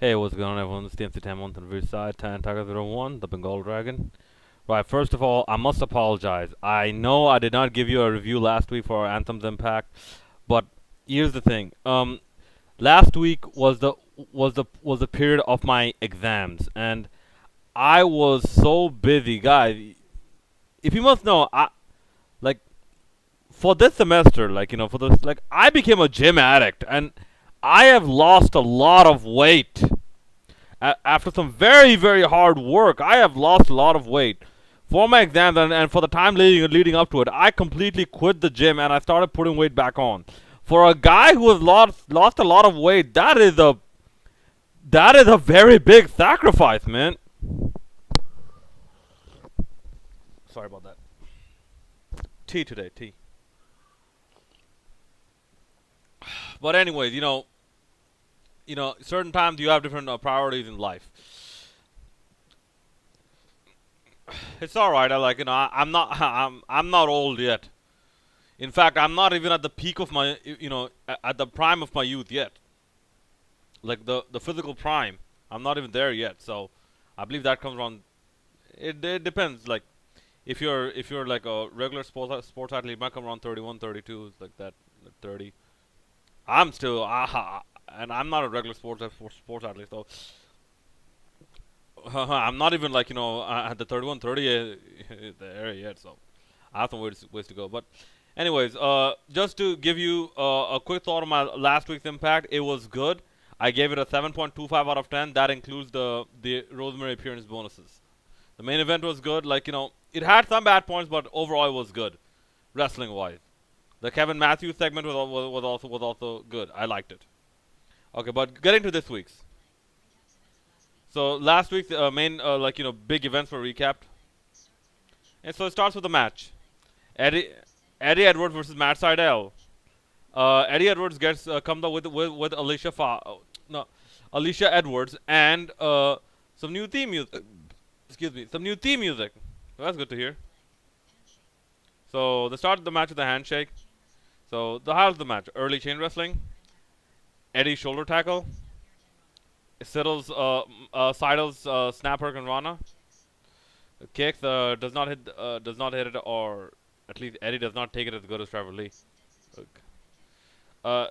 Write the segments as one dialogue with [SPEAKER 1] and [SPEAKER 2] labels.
[SPEAKER 1] Hey, what's going on, everyone? It's the MC10 on the side, Tan Tiger 01, the Bengal Dragon. Right, first of all, I must apologize. I know I did not give you a review last week for Anthem's Impact, but here's the thing. Last week was the period of my exams, and I was so busy, guys. If you must know, like for this semester, for this, I became a gym addict, and I have lost a lot of weight. After some very, very hard work, I have lost a lot of weight. For my exams and for the time leading up to it, I completely quit the gym and I started putting weight back on. For a guy who has lost a lot of weight, that is a very big sacrifice, man. Sorry about that. Tea today, tea. But anyways, certain times you have different priorities in life. It's all right. I'm not I'm not old yet. In fact, I'm not even at the peak of my at the prime of my youth yet. Like the physical prime. I'm not even there yet. So I believe that comes around. It depends. Like if you're like a regular sports athlete, it might come around 31, 32, like that, like 30. I'm still and I'm not a regular sports athlete, so I'm not even like at the 31, 30 the area yet. So I have some ways to go. But anyways, just to give you a quick thought on my last week's impact, it was good. I gave it a 7.25 out of 10. That includes the Rosemary appearance bonuses. The main event was good. It had some bad points, but overall it was good, wrestling wise. The Kevin Matthews segment was also good. I liked it. Okay, but getting to this week's. So last week's main big events were recapped, and so it starts with the match. Eddie Eddie Edwards versus Matt Sydal. Eddie Edwards gets comes up with no, Alicia Edwards and some new theme music. Excuse me, some new theme music. So that's good to hear. So they started the match with a handshake. So the highlight of the match: early chain wrestling, Eddie's shoulder tackle, Seidel's snap hurricane Rana. The kick does not hit it, or at least Eddie does not take it as good as Trevor Lee. Okay.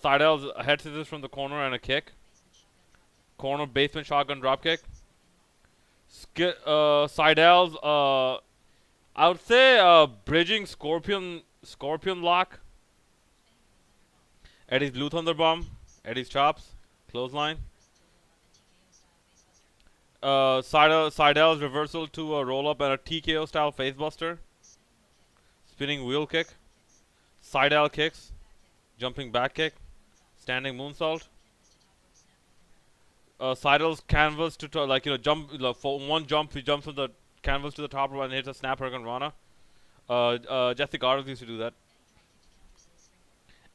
[SPEAKER 1] Seidel's head scissors from the corner and a kick. Corner basement shotgun drop kick. Seidel's I would say bridging scorpion lock. Eddie's blue thunder bomb. Eddie's chops. Clothesline. Seidel's reversal to a roll up and a TKO style facebuster. Spinning wheel kick. Seidel kicks. Jumping back kick. Standing moonsault. Seidel's canvas to jump for one jump. He jumps from the canvas to the top rope and hits a snap hurricane Rana. Jesse Garza used to do that.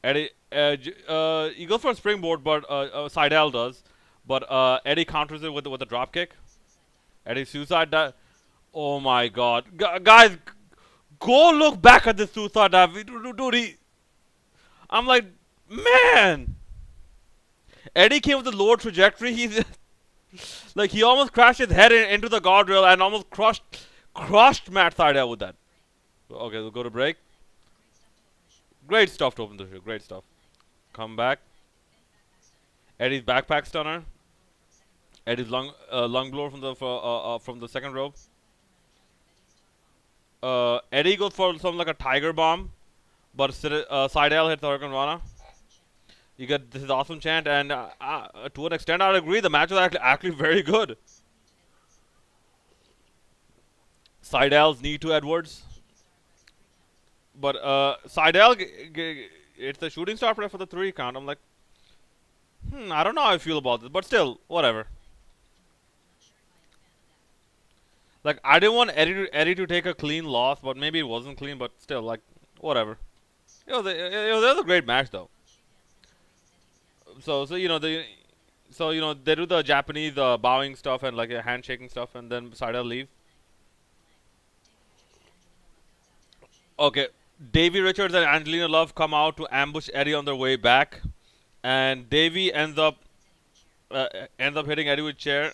[SPEAKER 1] Eddie, he goes for a springboard, but Seidel does. But Eddie counters it with a drop kick. Eddie suicide dive. Oh my God, guys, go look back at the suicide dive. Dude, I'm like, man. Eddie came with a lower trajectory. He's like he almost crashed his head into the guardrail and almost crushed Matt Seidel with that. Okay, we'll go to break. Great stuff to open the show. Great stuff. Come back. Eddie's backpack stunner. Eddie's lung blower from the second rope. Eddie goes for something like a tiger bomb, but Seidel hits the Hurricane Rana. You get this is awesome chant, and to an extent, I agree. The match was actually very good. Seidel's knee to Edwards, but Seidel it's a shooting star for the 3 count. I'm like, I don't know how I feel about this, but still, whatever. Like I didn't want Eddie to take a clean loss, but maybe it wasn't clean, but still, like whatever. It was a great match though. They do the Japanese bowing stuff and like handshaking stuff, and then Seidel leaves. Okay, Davey Richards and Angelina Love come out to ambush Eddie on their way back, and Davey ends up ends up hitting Eddie with chair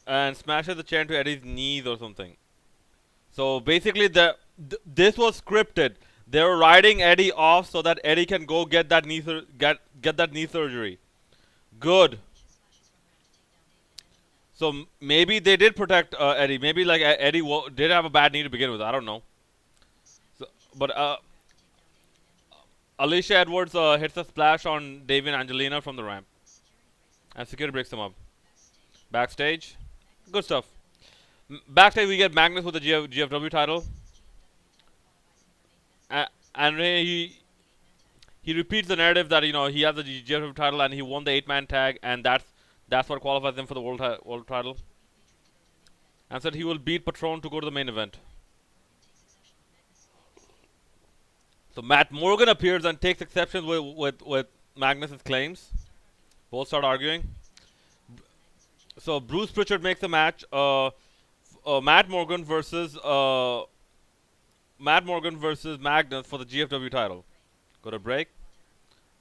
[SPEAKER 1] and smashes the chair into Eddie's knees or something. So basically, this was scripted. They were riding Eddie off so that Eddie can go get that get that knee surgery. Good. So maybe they did protect Eddie. Maybe like Eddie did have a bad knee to begin with. I don't know. So, but Alicia Edwards hits a splash on Davey and Angelina from the ramp, and security breaks them up. Backstage, good stuff. Backstage, we get Magnus with the GFW title, and he repeats the narrative that he has the GFW title and he won the 8-man tag, and that's what qualifies him for the world title. And said he will beat Patron to go to the main event. So Matt Morgan appears and takes exception with Magnus's claims. Both start arguing. So Bruce Pritchard makes a match. Matt Morgan versus Magnus for the GFW title. Go to break.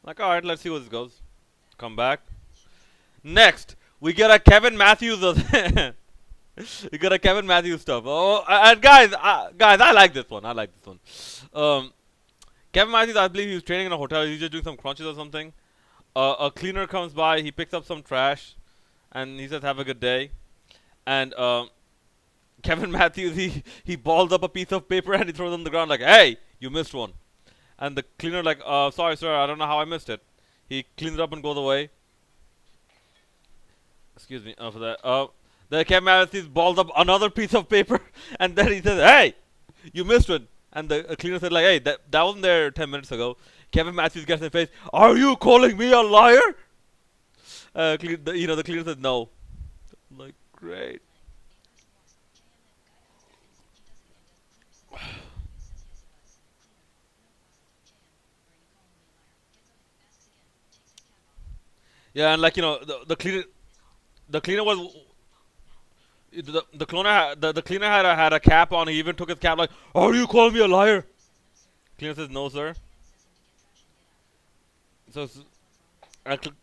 [SPEAKER 1] Like, all right, let's see where this goes. Come back. Next, we get a Kevin Matthews. We got a Kevin Matthews stuff. Oh, and guys, I like this one. Kevin Matthews, I believe he was training in a hotel. He's just doing some crunches or something. A cleaner comes by. He picks up some trash, and he says, "Have a good day." And Kevin Matthews, he balls up a piece of paper and he throws it on the ground like, "Hey, you missed one." And the cleaner like, "Sorry, sir, I don't know how I missed it." He cleans it up and goes away. Excuse me for that. Then Kevin Matthews balls up another piece of paper, and then he says, "Hey, you missed one." And the cleaner said like, "Hey, that wasn't there 10 minutes ago." Kevin Matthews gets in the face. "Are you calling me a liar?" The cleaner says no. I'm like, great. Yeah, and like the cleaner was the cleaner had a cap on. He even took his cap like, "Are you calling me a liar?" Cleaner says no, sir. So uh, cl-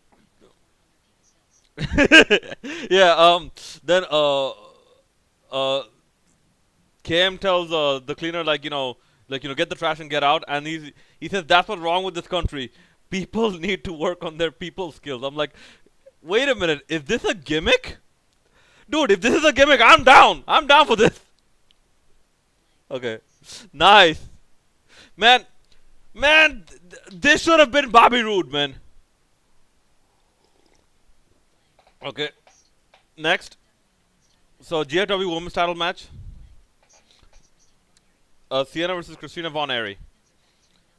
[SPEAKER 1] yeah. Then KM tells the cleaner get the trash and get out. And he says that's what's wrong with this country. People need to work on their people skills. I'm like, wait a minute, is this a gimmick? Dude, if this is a gimmick, I'm down. I'm down for this. Okay. Nice. Man, this should have been Bobby Roode, man. Okay. Next. So, GFW Women's title match. Sienna versus Christina Von Airy.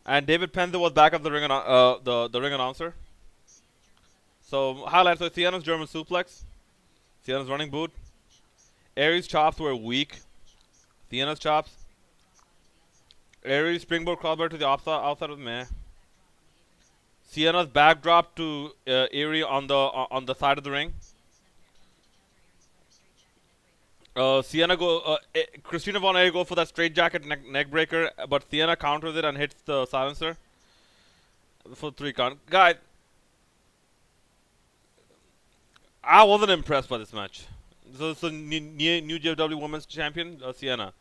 [SPEAKER 1] And David Penza was back of the ring the ring announcer. So, highlights are Sienna's German suplex. Sienna's running boot. Aries' chops were weak. Sienna's chops. Aries' springboard crossbar to the outside of the meh. Sienna's backdrop to Aries on the side of the ring. Christina Von Airy go for that straight jacket neck breaker, but Sienna counters it and hits the silencer for 3 count. Guys, I wasn't impressed by this match. So new GFW Women's Champion, Sienna.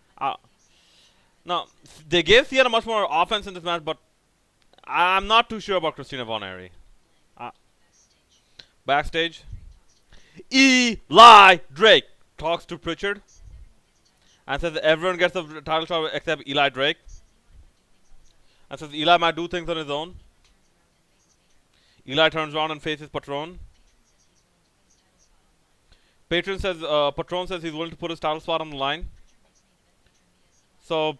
[SPEAKER 1] Now, they gave Sienna much more offense in this match, but I'm not too sure about Christina Von Airy. Backstage, Eli Drake talks to Pritchard and says everyone gets a title shot except Eli Drake. And says Eli might do things on his own. Eli turns around and faces Patron. Patron says Patron says he's willing to put his title spot on the line. So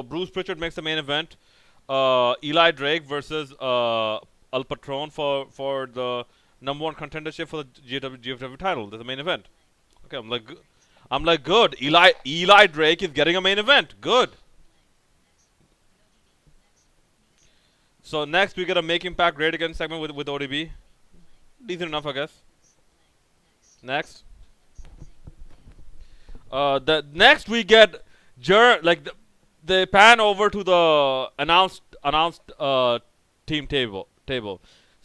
[SPEAKER 1] Bruce Pritchard makes the main event. Eli Drake versus El Patron for the #1 contendership for the GFW title. That's the main event. Okay, I'm like good. Eli Drake is getting a main event. Good. So next we get a Make Impact Great Again segment with ODB. Decent enough, I guess. Next. The next we get they pan over to the announced team table.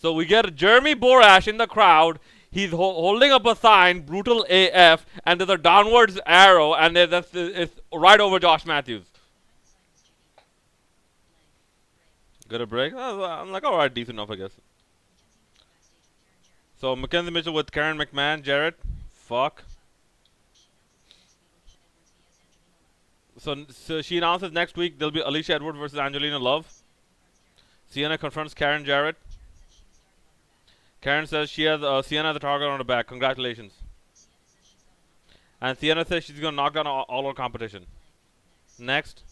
[SPEAKER 1] So we get Jeremy Borash in the crowd. He's holding up a sign, brutal AF, and there's a downwards arrow, and it's right over Josh Matthews. Get a break? I'm like, alright, decent enough, I guess. So Mackenzie Mitchell with Karen McMahon, Jarrett. Fuck. So she announces next week there'll be Alicia Edwards versus Angelina Love. Sienna confronts Karen Jarrett. Karen says she has Sienna the target on her back. Congratulations. And Sienna says she's gonna knock down all her competition. Next.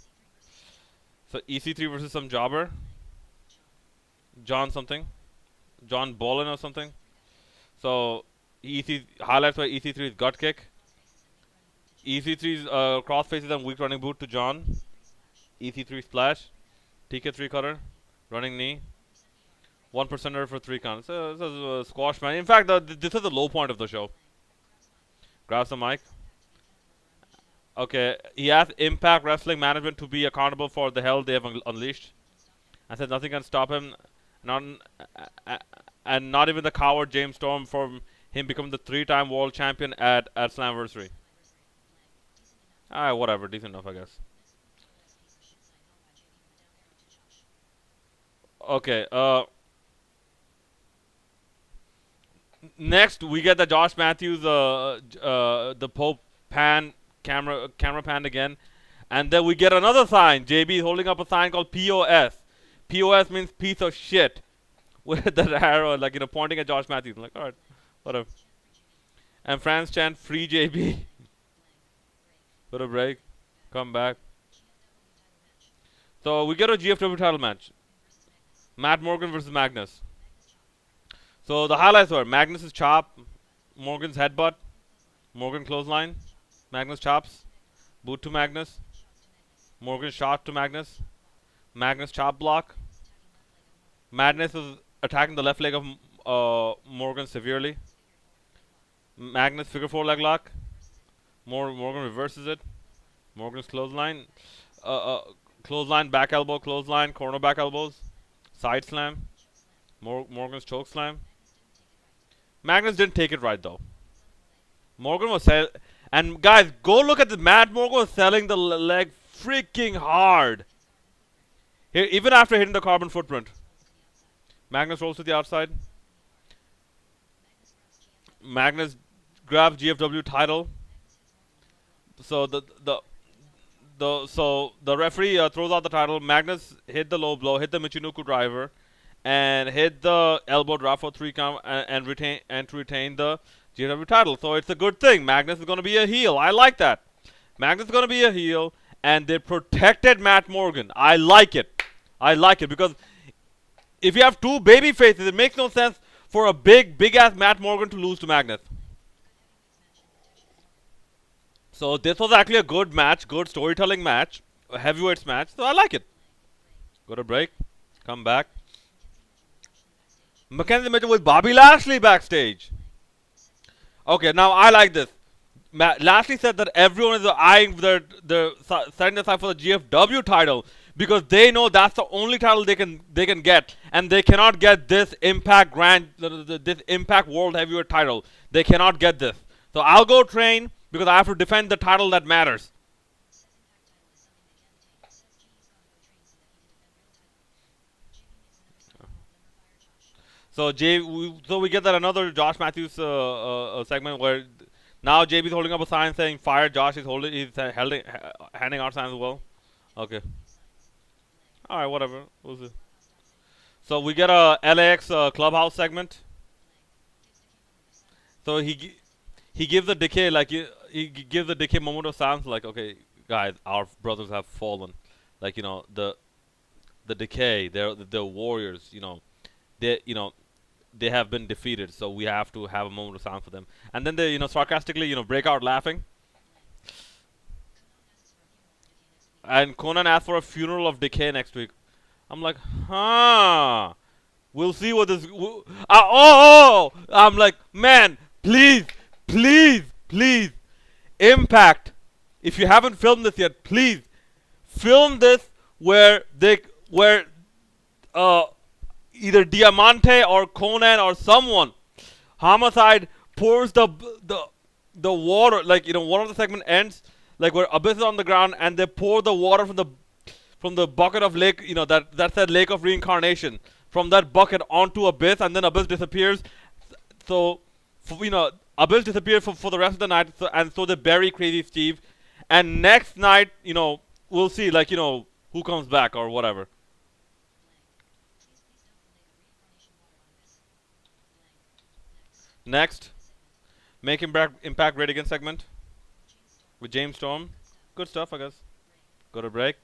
[SPEAKER 1] So EC3 versus some jobber. John something. John Bolin or something. So EC highlights by EC3's gut kick. EC3's cross faces and weak running boot to John. EC3 splash. TK3 cutter. Running knee. 1%er for 3 counts. This is a squash man. In fact, this is the low point of the show. Grabs the mic. Okay, he asked Impact Wrestling Management to be accountable for the hell they have unleashed. And said nothing can stop him. And not even the coward James Storm from him becoming the 3-time world champion at Slamversary. Alright, whatever. Decent enough, I guess. Okay, next we get the Josh Matthews, the Pope camera pan again. And then we get another sign. JB is holding up a sign called POS. POS means piece of shit. With that arrow, like, pointing at Josh Matthews. I'm like, alright, whatever. And France chant, free JB. Put a break. Come back. So we get a GFW title match. Matt Morgan versus Magnus. So the highlights were Magnus' chop, Morgan's headbutt, Morgan clothesline, Magnus chops, boot to Magnus, Morgan shot to Magnus, Magnus chop block. Madness is attacking the left leg of Morgan severely. Magnus figure 4 leg lock. Morgan reverses it. Morgan's clothesline. Clothesline, back elbow, clothesline, corner back elbows. Side slam. Morgan's choke slam. Magnus didn't take it right though. Morgan was and guys, go look at the Matt Morgan was selling the leg freaking hard. Here, even after hitting the carbon footprint. Magnus rolls to the outside. Magnus grabs GFW title. So the referee throws out the title. Magnus hit the low blow, hit the Michinoku driver, and hit the elbow drop for 3 count and to retain the GFW title. So it's a good thing. Magnus is going to be a heel. I like that. Magnus is going to be a heel, and they protected Matt Morgan. I like it. I like it because if you have 2 baby faces, it makes no sense for a big ass Matt Morgan to lose to Magnus. So this was actually a good match, good storytelling match, a heavyweights match. So I like it. Go to break, come back. Mackenzie Mitchell with Bobby Lashley backstage. Okay, now I like this. Lashley said that everyone is eyeing setting aside for the GFW title because they know that's the only title they can get, and they cannot get this Impact this Impact World Heavyweight title. They cannot get this. So I'll go train because I have to defend the title that matters. So we get that another Josh Matthews segment where now JB's holding up a sign saying fire. Josh is handing out signs as well. Okay. All right, whatever. We'll see. So we get a LAX clubhouse segment. So he gives the Decay he gives the Decay moment of silence like, okay, guys, our brothers have fallen. Like, the Decay, they're warriors, they have been defeated, so we have to have a moment of silence for them. And then they, sarcastically, break out laughing. And Conan asked for a funeral of Decay next week. I'm like, huh. We'll see what this. I'm like, man, please, Impact. If you haven't filmed this yet, please film this where either Diamante or Conan or someone. Homicide pours the the water, like one of the segment ends like where Abyss is on the ground and they pour the water from the bucket of lake, that's that lake of reincarnation, from that bucket onto Abyss, and then Abyss disappears. So, Abyss disappears for the rest of the night, and so they bury Crazy Steve. And next night, we'll see, like, who comes back or whatever. Next, make impact great again segment with James Storm. Good stuff, I guess. Go to break.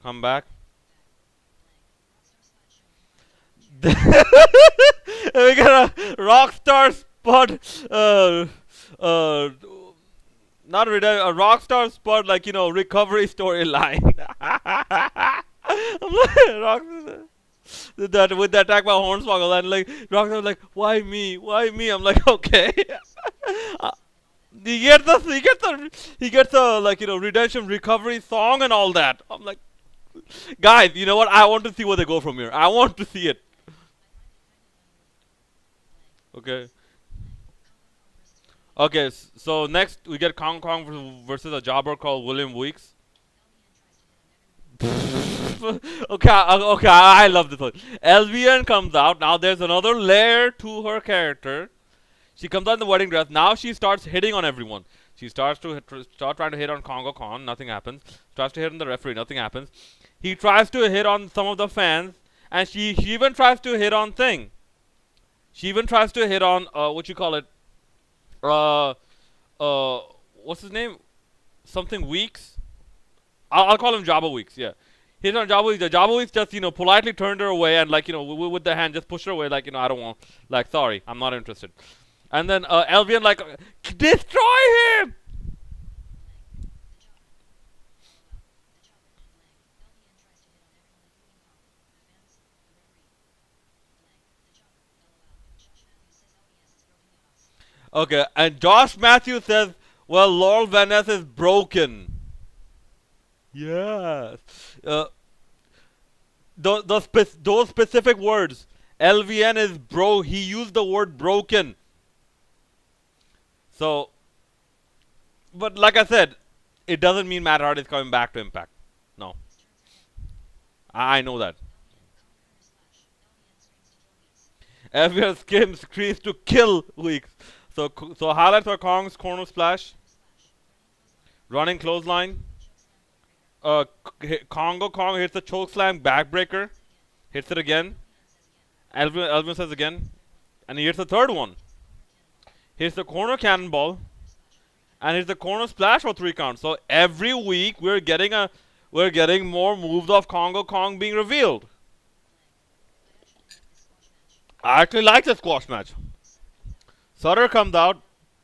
[SPEAKER 1] Come back. We got a Rockstar Spud. Not a Rockstar Spud, like recovery storyline. That with the attack by Hornswoggle, and like Rockstar was like, why me? Why me? I'm like, okay. Uh, he gets a like redemption recovery song and all that. I'm like, guys, you know what? I want to see where they go from here. I want to see it. Okay. Okay. So next we get Kong Kong versus a jobber called William Weeks. Okay, okay, I love this one. LVN comes out. Now there's another layer to her character. She comes out in the wedding dress. Now she starts hitting on everyone. She starts to start trying to hit on Congo Kong. Nothing happens. Starts to hit on the referee. Nothing happens. He tries to hit on some of the fans, and she even tries to hit on Thing. She even tries to hit on what you call it? Uh, what's his name? Something Weeks. I'll call him Jabba Weeks. Yeah. Hit on Jabba Weeks. The Jabba Weeks just politely turned her away and like with the hand just pushed her away like I don't want, like, sorry, I'm not interested. And then Elvian like, destroy him. Okay, and Josh Matthews says, well, Laurel Van Ness is broken. Yes. Uh, those specific words. LVN is bro. He used the word broken. So, but like I said, it doesn't mean Matt Hardy is coming back to Impact. No, I know that. LVN screams to kill Weeks. So highlights are Kong's corner splash, running clothesline. Congo Kong hits the choke slam backbreaker, hits it again. Elvin says again, and he hits the third one. Hits the corner cannonball, and hits the corner splash for 3 counts. So every week we're getting more moves of Congo Kong being revealed. I actually like the squash match. Sutter comes out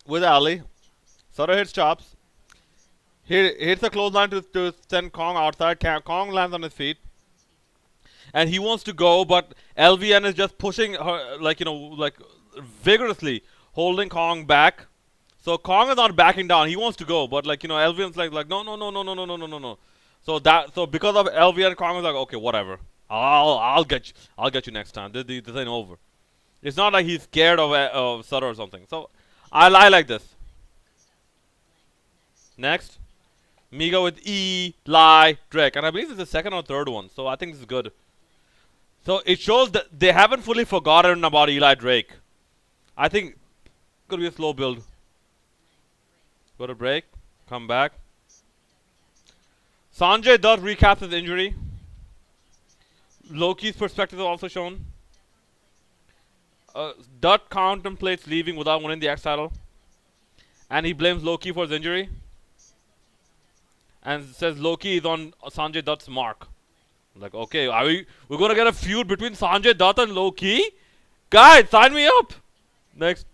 [SPEAKER 1] with Ali. Sutter hits chops. He hits a clothesline to send Kong outside. Kong lands on his feet. And he wants to go, but LVN is just pushing her, like, like vigorously holding Kong back. So Kong is not backing down. He wants to go, but like, LVN's like, no, no, no, no, no, no, no, no, no, no. So because of LVN, Kong is like, okay, whatever. I'll get you next time. This ain't over. It's not like he's scared of Sutter or something. So I like this. Next. Miga with Eli Drake. And I believe it's the second or third one. So I think this is good. So it shows that they haven't fully forgotten about Eli Drake. I think could be a slow build. Go to break. Come back. Sanjay Dutt recaps his injury. Loki's perspective is also shown. Dutt contemplates leaving without winning the X title. And he blames Loki for his injury. And says Loki is on Sanjay Dutt's mark. Like, okay, we're gonna get a feud between Sanjay Dutt and Loki? Guys, sign me up! Next.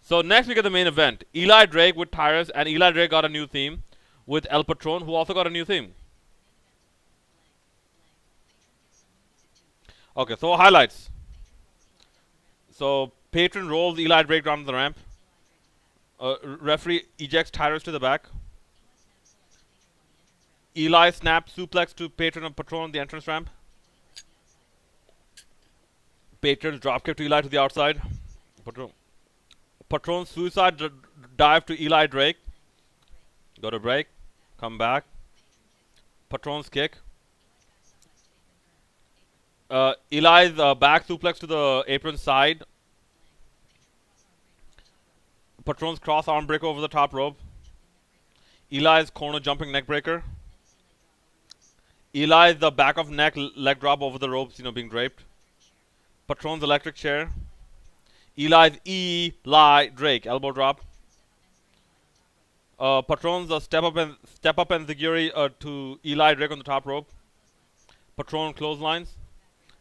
[SPEAKER 1] So next we get the main event. Eli Drake with Tyrus, and Eli Drake got a new theme with El Patron, who also got a new theme. Okay, so highlights. So Patron rolls Eli Drake down the ramp. Referee ejects Tyrus to the back. Eli snaps suplex to Patron and Patron on the entrance ramp. Patrons dropkick to Eli to the outside. Patron suicide dive to Eli Drake. Go to break. Come back. Patron's kick. Eli's back suplex to the apron side. Patron's cross arm breaker over the top rope. Eli's corner jumping neck breaker. Eli's the back of neck leg drop over the ropes, being draped. Patron's electric chair. Eli's Eli Drake elbow drop. Patron's step up and ziguri to Eli Drake on the top rope. Patron clotheslines.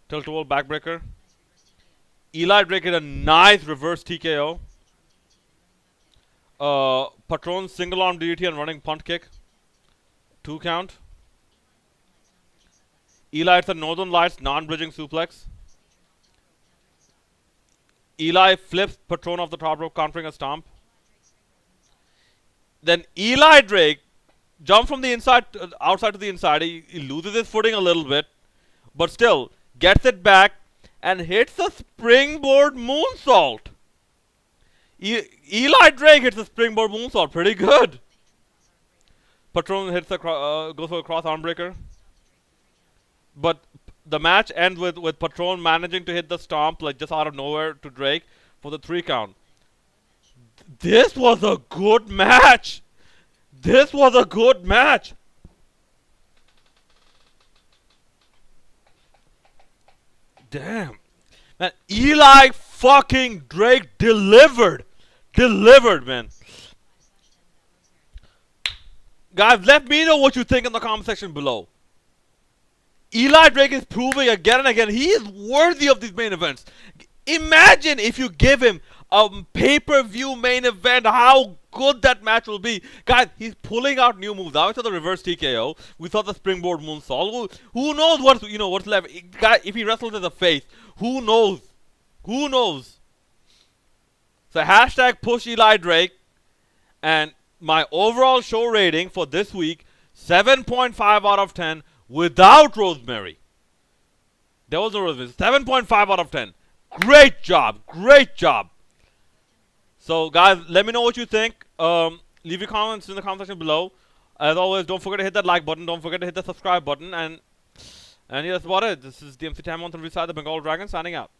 [SPEAKER 1] Tilt-a-whirl backbreaker. Eli Drake hit a nice reverse TKO. Patron single arm DDT and running punt kick. 2 count. Eli hits a Northern Lights non-bridging suplex. Eli flips Patron off the top rope, countering a stomp. Then Eli Drake jumps from the inside, outside to the inside. He loses his footing a little bit, but still gets it back and hits a springboard moonsault. Eli Drake hits a springboard moonsault, pretty good. Patron hits goes for a cross arm breaker, but the match ends with Patron managing to hit the stomp like just out of nowhere to Drake for the 3 count. This was a good match. This was a good match. Damn. Man, Eli fucking Drake delivered. Delivered, man. Guys, let me know what you think in the comment section below. Eli Drake is proving again and again he is worthy of these main events. Imagine if you give him a pay-per-view main event, how good that match will be. Guys, he's pulling out new moves. Now we saw the reverse TKO. We saw the springboard moonsault. Who knows what's left? Guy, if he wrestles as a face, who knows? Who knows? So hashtag push Eli Drake. And my overall show rating for this week, 7.5 out of 10 without Rosemary. There was no Rosemary. 7.5 out of 10. Great job. Great job. So guys, let me know what you think. Leave your comments in the comment section below. As always, don't forget to hit that like button. Don't forget to hit the subscribe button. And yeah, that's about it. This is the MC Tam on the Reside, the Bengal Dragon, signing out.